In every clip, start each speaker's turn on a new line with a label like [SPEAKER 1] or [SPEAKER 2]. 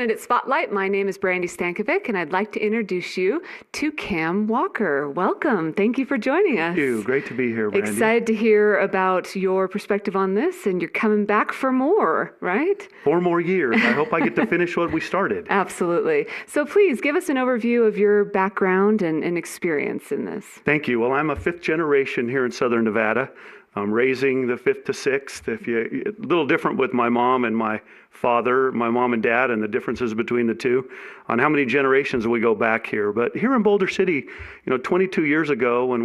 [SPEAKER 1] Candidate Spotlight. My name is Brandy Stankovic, and I'd like to introduce you to Cam Walker. Welcome. Thank you for joining us.
[SPEAKER 2] Thank you. Great to be here, Brandy.
[SPEAKER 1] Excited to hear about your perspective on this, and you're coming back for more, right?
[SPEAKER 2] 4 more years. I hope I get to finish what we started.
[SPEAKER 1] Absolutely. So please give us an overview of your background and experience in this.
[SPEAKER 2] Thank you. Well, I'm a 5th generation here in Southern Nevada. I'm raising the 5th to 6th. A little different with my mom and my father, my mom and dad, and the differences between the two on how many generations we go back here. But here in Boulder City, 22 years ago when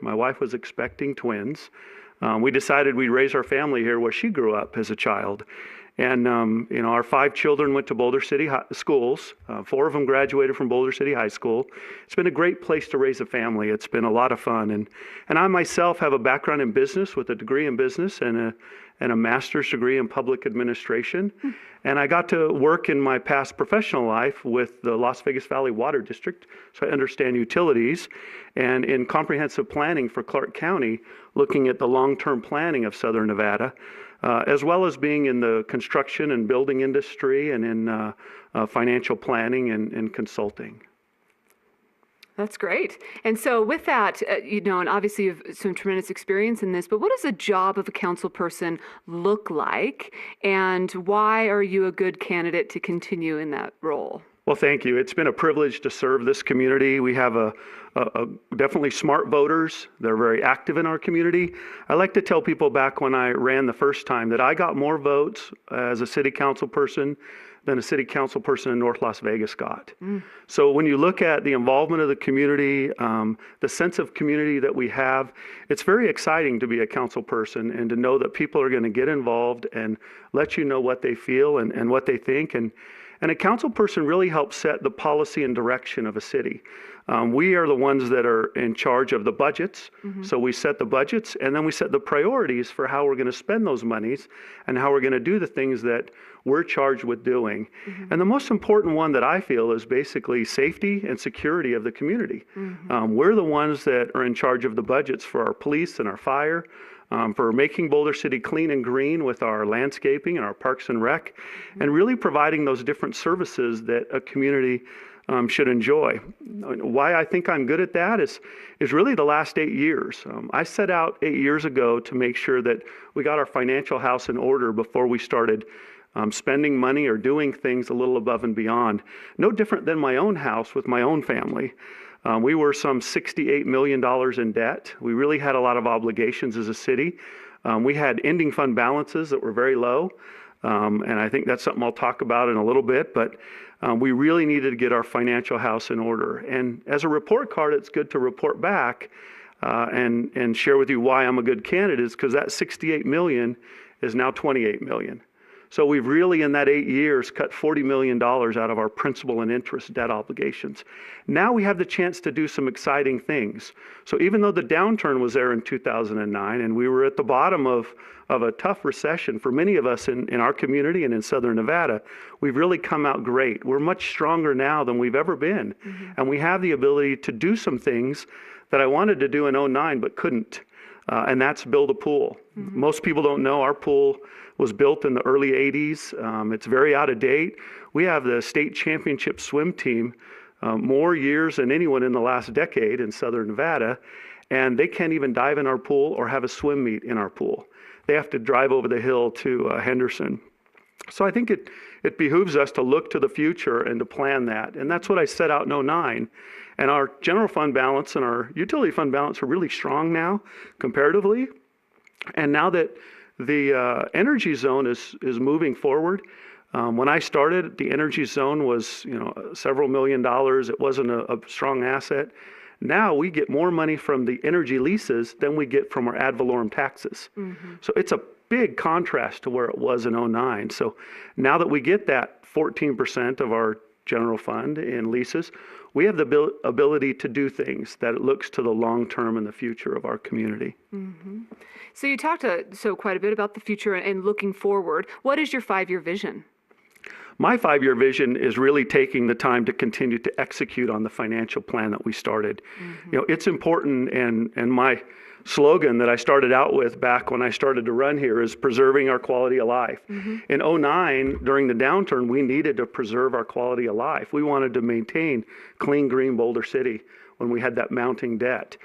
[SPEAKER 2] my wife was expecting twins, we decided we'd raise our family here where she grew up as a child. And, our 5 children went to Boulder City schools. 4 of them graduated from Boulder City High School. It's been a great place to raise a family. It's been a lot of fun. And I myself have a background in business with a degree in business and a master's degree in public administration. And I got to work in my past professional life with the Las Vegas Valley Water District, so I understand utilities, and in comprehensive planning for Clark County, looking at the long-term planning of Southern Nevada. As well as being in the construction and building industry and in financial planning and consulting.
[SPEAKER 1] That's great. And so with that, and obviously you have some tremendous experience in this, but what does the job of a council person look like, and why are you a good candidate to continue in that role?
[SPEAKER 2] Well, thank you. It's been a privilege to serve this community. We have a definitely smart voters. They're very active in our community. I like to tell people back when I ran the first time that I got more votes as a city council person than a city council person in North Las Vegas got. So when you look at the involvement of the community, the sense of community that we have, it's very exciting to be a council person and to know that people are going to get involved and let you know what they feel and what they think. And a council person really helps set the policy and direction of a city. We are the ones that are in charge of the budgets. So we set the budgets and then we set the priorities for how we're going to spend those monies and how we're going to do the things that we're charged with doing. And the most important one that I feel is basically safety and security of the community. We're the ones that are in charge of the budgets for our police and our fire, for making Boulder City clean and green with our landscaping and our parks and rec, and really providing those different services that a community should enjoy. Why I think I'm good at that is really the last 8 years. I set out 8 years ago to make sure that we got our financial house in order before we started spending money or doing things a little above and beyond. No different than my own house with my own family. We were some $68 million in debt. We really had a lot of obligations as a city. We had ending fund balances that were very low. And I think that's something I'll talk about in a little bit, but we really needed to get our financial house in order. And as a report card, it's good to report back and share with you why I'm a good candidate, is because that 68 million is now 28 million. So we've really, in that 8 years, cut $40 million out of our principal and interest debt obligations. Now we have the chance to do some exciting things. So even though the downturn was there in 2009 and we were at the bottom of a tough recession for many of us in our community and in Southern Nevada, we've really come out great. We're much stronger now than we've ever been. And we have the ability to do some things that I wanted to do in 2009 but couldn't. And that's build a pool. Most people don't know our pool was built in the early 80s. It's very out of date. We have the state championship swim team more years than anyone in the last decade in Southern Nevada, and they can't even dive in our pool or have a swim meet in our pool. They have to drive over the hill to Henderson. So I think it behooves us to look to the future and to plan that, and that's what I set out in 2009. And our general fund balance and our utility fund balance are really strong now, comparatively. And now that the energy zone is moving forward. When I started, the energy zone was several $1 million. It wasn't a strong asset. Now we get more money from the energy leases than we get from our ad valorem taxes. So it's a big contrast to where it was in 2009. So now that we get that 14% of our general fund in leases, we have the ability to do things that it looks to the long term and the future of our community.
[SPEAKER 1] So you talked quite a bit about the future and looking forward. What is your 5-year vision?
[SPEAKER 2] My 5-year vision is really taking the time to continue to execute on the financial plan that we started. It's important, and my slogan that I started out with back when I started to run here is preserving our quality of life. In '09, during the downturn, we needed to preserve our quality of life. We wanted to maintain clean, green Boulder City when we had that mounting debt.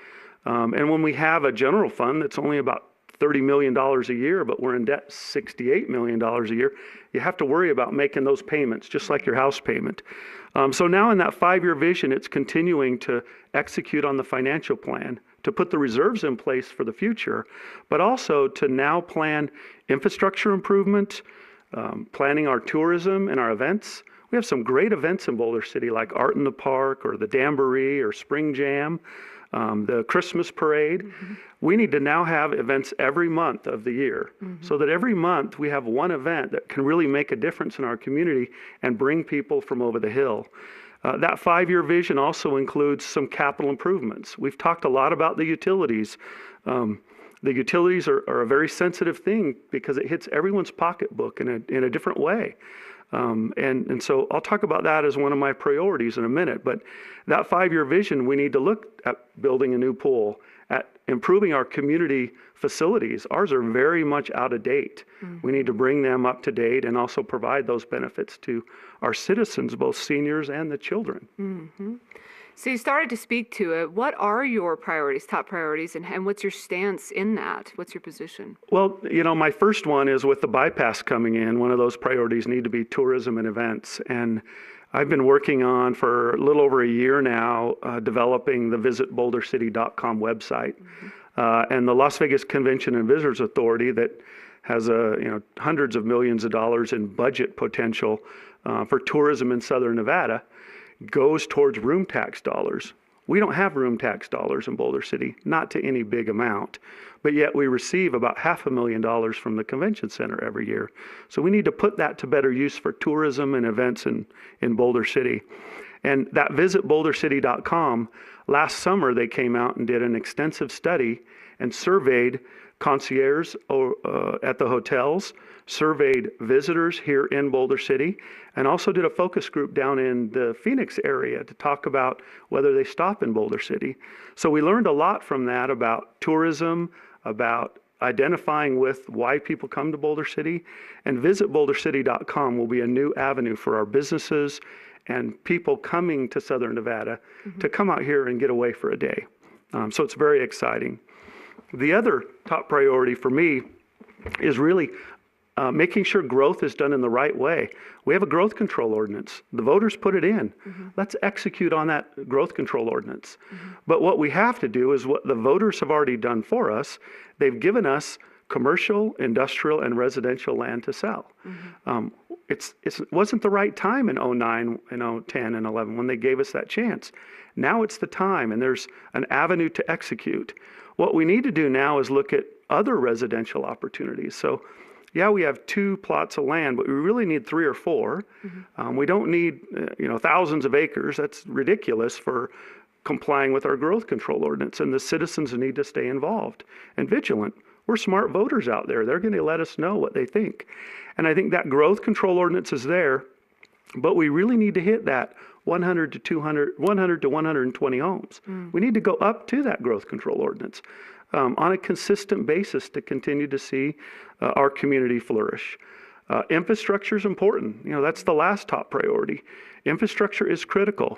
[SPEAKER 2] And when we have a general fund that's only about $30 million a year, but we're in debt $68 million a year, you have to worry about making those payments, just like your house payment. So now in that 5-year vision, it's continuing to execute on the financial plan, to put the reserves in place for the future, but also to now plan infrastructure improvement, planning our tourism and our events. We have some great events in Boulder City, like Art in the Park or the Jamboree or Spring Jam, the Christmas Parade. We need to now have events every month of the year, so that every month we have one event that can really make a difference in our community and bring people from over the hill. That 5-year vision also includes some capital improvements. We've talked a lot about the utilities. The utilities are a very sensitive thing because it hits everyone's pocketbook in a different way. And so I'll talk about that as one of my priorities in a minute. But that 5-year vision, we need to look at building a new pool, at improving our community facilities. Ours are very much out of date. We need to bring them up to date and also provide those benefits to our citizens, both seniors and the children.
[SPEAKER 1] So you started to speak to it. What are your priorities, top priorities, and what's your stance in that? What's your position?
[SPEAKER 2] Well, my first one is with the bypass coming in, one of those priorities need to be tourism and events. And I've been working on for a little over a year now, developing the visitbouldercity.com website. And the Las Vegas Convention and Visitors Authority that has hundreds of millions of dollars in budget potential for tourism in Southern Nevada goes towards room tax dollars. We don't have room tax dollars in Boulder City, not to any big amount, but yet we receive about $500,000 from the convention center every year. So we need to put that to better use for tourism and events in Boulder City. And that visitbouldercity.com, last summer they came out and did an extensive study and surveyed concierges at the hotels, surveyed visitors here in Boulder City, and also did a focus group down in the Phoenix area to talk about whether they stop in Boulder City. So we learned a lot from that about tourism, about identifying with why people come to Boulder City, and visitbouldercity.com will be a new avenue for our businesses and people coming to Southern Nevada to come out here and get away for a day. So it's very exciting. The other top priority for me is really making sure growth is done in the right way. We have a growth control ordinance. The voters put it in. Let's execute on that growth control ordinance. But what we have to do is what the voters have already done for us. They've given us commercial, industrial, and residential land to sell. It wasn't the right time in '09, and '10, and '11 when they gave us that chance. Now it's the time, and there's an avenue to execute. What we need to do now is look at other residential opportunities. So, yeah, we have 2 plots of land, but we really need 3 or 4. We don't need, thousands of acres. That's ridiculous for complying with our growth control ordinance. And the citizens need to stay involved and vigilant. We're smart voters out there. They're going to let us know what they think. And I think that growth control ordinance is there, but we really need to hit that 100 to 120 homes. We need to go up to that growth control ordinance on a consistent basis to continue to see our community flourish. Infrastructure is important. That's the last top priority. Infrastructure is critical.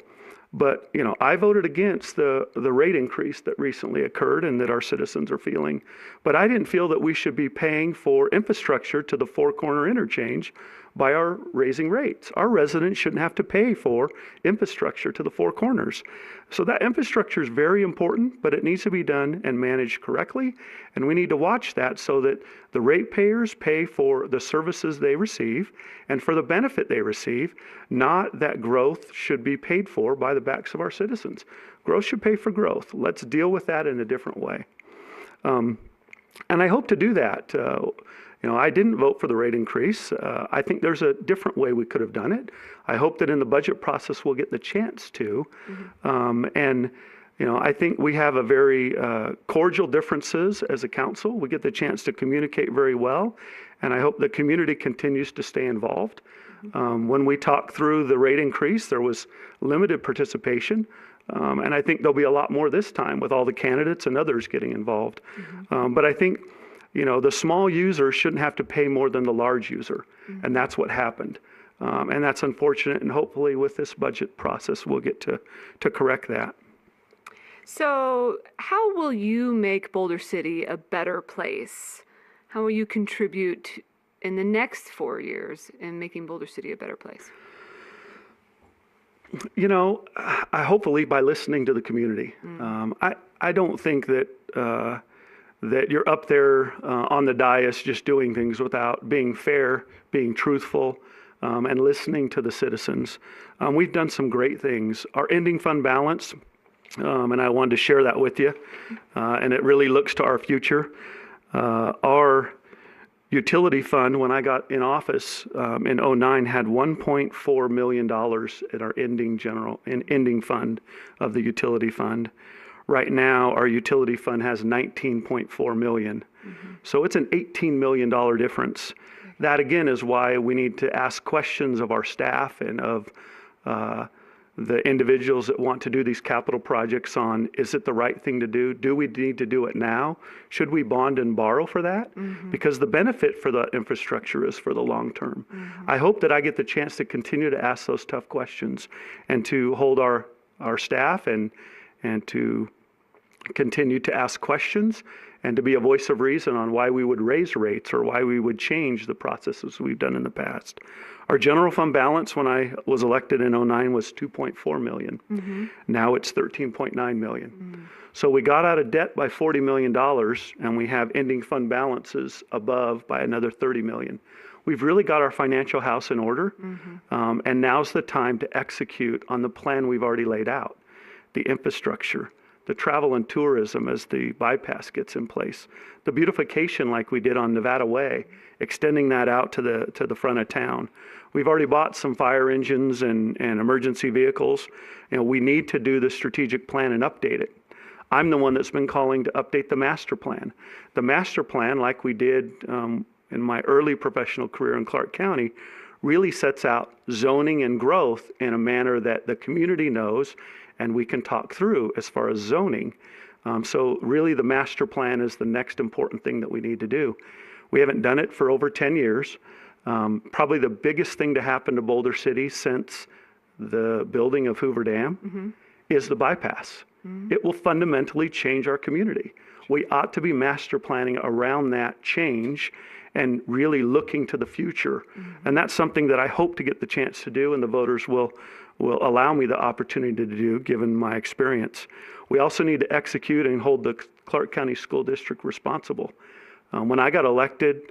[SPEAKER 2] But, I voted against the rate increase that recently occurred and that our citizens are feeling. But I didn't feel that we should be paying for infrastructure to the Four Corner interchange by our raising rates. Our residents shouldn't have to pay for infrastructure to the Four Corners. So that infrastructure is very important, but it needs to be done and managed correctly. And we need to watch that so that the ratepayers pay for the services they receive and for the benefit they receive, not that growth should be paid for by the backs of our citizens. Growth should pay for growth. Let's deal with that in a different way. And I hope to do that. I didn't vote for the rate increase. I think there's a different way we could have done it. I hope that in the budget process we'll get the chance to. I think we have a very cordial differences as a council. We get the chance to communicate very well, and I hope the community continues to stay involved. When we talked through the rate increase, there was limited participation. And I think there'll be a lot more this time with all the candidates and others getting involved. But I think, the small user shouldn't have to pay more than the large user. And that's what happened. And that's unfortunate. And hopefully with this budget process, we'll get to correct that.
[SPEAKER 1] So, how will you make Boulder City a better place? How will you contribute in the next 4 years in making Boulder City a better place?
[SPEAKER 2] I hopefully by listening to the community. I don't think that that you're up there on the dais just doing things without being fair, being truthful, and listening to the citizens. We've done some great things. Our ending fund balance, and I wanted to share that with you, and it really looks to our future. Our utility fund, when I got in office in '09, had $1.4 million in our ending fund of the utility fund. Right now, our utility fund has $19.4 million. So it's an $18 million difference. That again is why we need to ask questions of our staff and of the individuals that want to do these capital projects on, is it the right thing to do? Do we need to do it now? Should we bond and borrow for that? Because the benefit for the infrastructure is for the long term. I hope that I get the chance to continue to ask those tough questions and to hold our staff and to continue to ask questions and to be a voice of reason on why we would raise rates or why we would change the processes we've done in the past. Our general fund balance when I was elected in '09 was $2.4 million. Now it's $13.9 million. So we got out of debt by $40 million and we have ending fund balances above by another $30 million. We've really got our financial house in order, and now's the time to execute on the plan we've already laid out. The infrastructure, the travel and tourism as the bypass gets in place, the beautification like we did on Nevada Way, extending that out to the front of town. We've already bought some fire engines and emergency vehicles. We need to do the strategic plan and update it. I'm the one that's been calling to update the master plan. The master plan, like we did in my early professional career in Clark County, really sets out zoning and growth in a manner that the community knows and we can talk through as far as zoning. So really the master plan is the next important thing that we need to do. We haven't done it for over 10 years. Probably the biggest thing to happen to Boulder City since the building of Hoover Dam is the bypass. It will fundamentally change our community. We ought to be master planning around that change and really looking to the future. And that's something that I hope to get the chance to do, and the voters will allow me the opportunity to do, given my experience. We also need to execute and hold the Clark County School District responsible. When I got elected,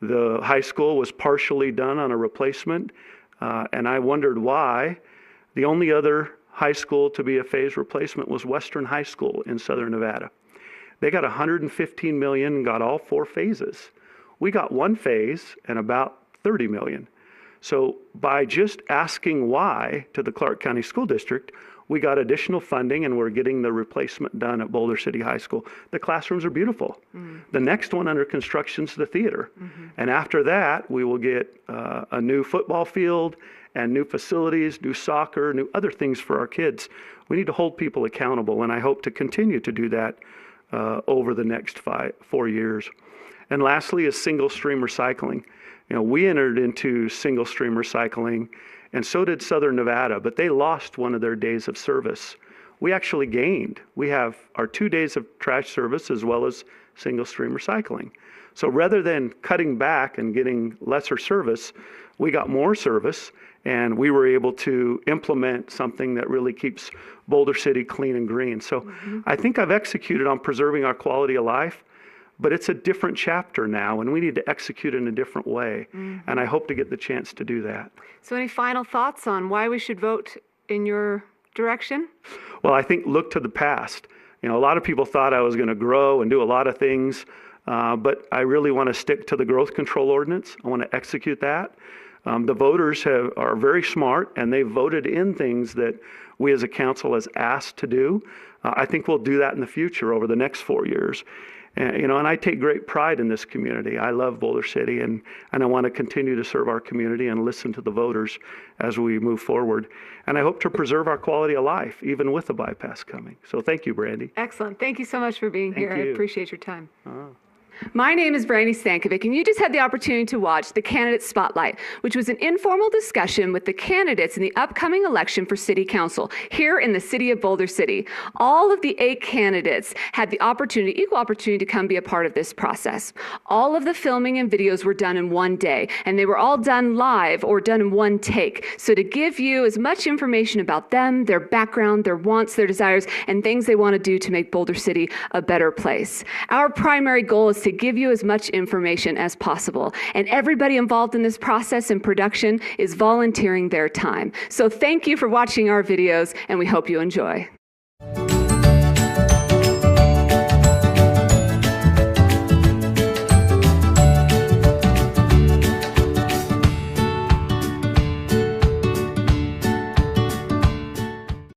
[SPEAKER 2] the high school was partially done on a replacement, and I wondered why. The only other high school to be a phase replacement was Western High School in Southern Nevada. They got $115 million and got all 4 phases. We got 1 phase and about $30 million. So by just asking why to the Clark County School District, we got additional funding and we're getting the replacement done at Boulder City High School. The classrooms are beautiful. The next one under construction is the theater. And after that, we will get a new football field and new facilities, new soccer, new other things for our kids. We need to hold people accountable, and I hope to continue to do that over the next 4 years. And lastly is single stream recycling. We entered into single stream recycling, and so did Southern Nevada, but they lost one of their days of service. We actually gained. We have our 2 days of trash service as well as single stream recycling. So rather than cutting back and getting lesser service, we got more service, and we were able to implement something that really keeps Boulder City clean and green. So I think I've executed on preserving our quality of life, but it's a different chapter now, and we need to execute in a different way. And I hope to get the chance to do that.
[SPEAKER 1] So any final thoughts on why we should vote in your direction?
[SPEAKER 2] Well, I think look to the past. A lot of people thought I was going to grow and do a lot of things, but I really want to stick to the growth control ordinance. I want to execute that. The voters are very smart, and they voted in things that we as a council has asked to do. I think we'll do that in the future over the next 4 years. And I take great pride in this community. I love Boulder City, and I want to continue to serve our community and listen to the voters as we move forward. And I hope to preserve our quality of life, even with the bypass coming. So thank you, Brandy.
[SPEAKER 1] Excellent. Thank you so much for being here. I
[SPEAKER 2] you.
[SPEAKER 1] appreciate your time. My name is Brandy Stankovic, and you just had the opportunity to watch the Candidate Spotlight, which was an informal discussion with the candidates in the upcoming election for City Council here in the city of Boulder City. All of the 8 candidates had the opportunity, equal opportunity, to come be a part of this process. All of the filming and videos were done in one day, and they were all done live or done in one take. So to give you as much information about them, their background, their wants, their desires, and things they want to do to make Boulder City a better place. Our primary goal is to give you as much information as possible. And everybody involved in this process and production is volunteering their time. So thank you for watching our videos, and we hope you enjoy.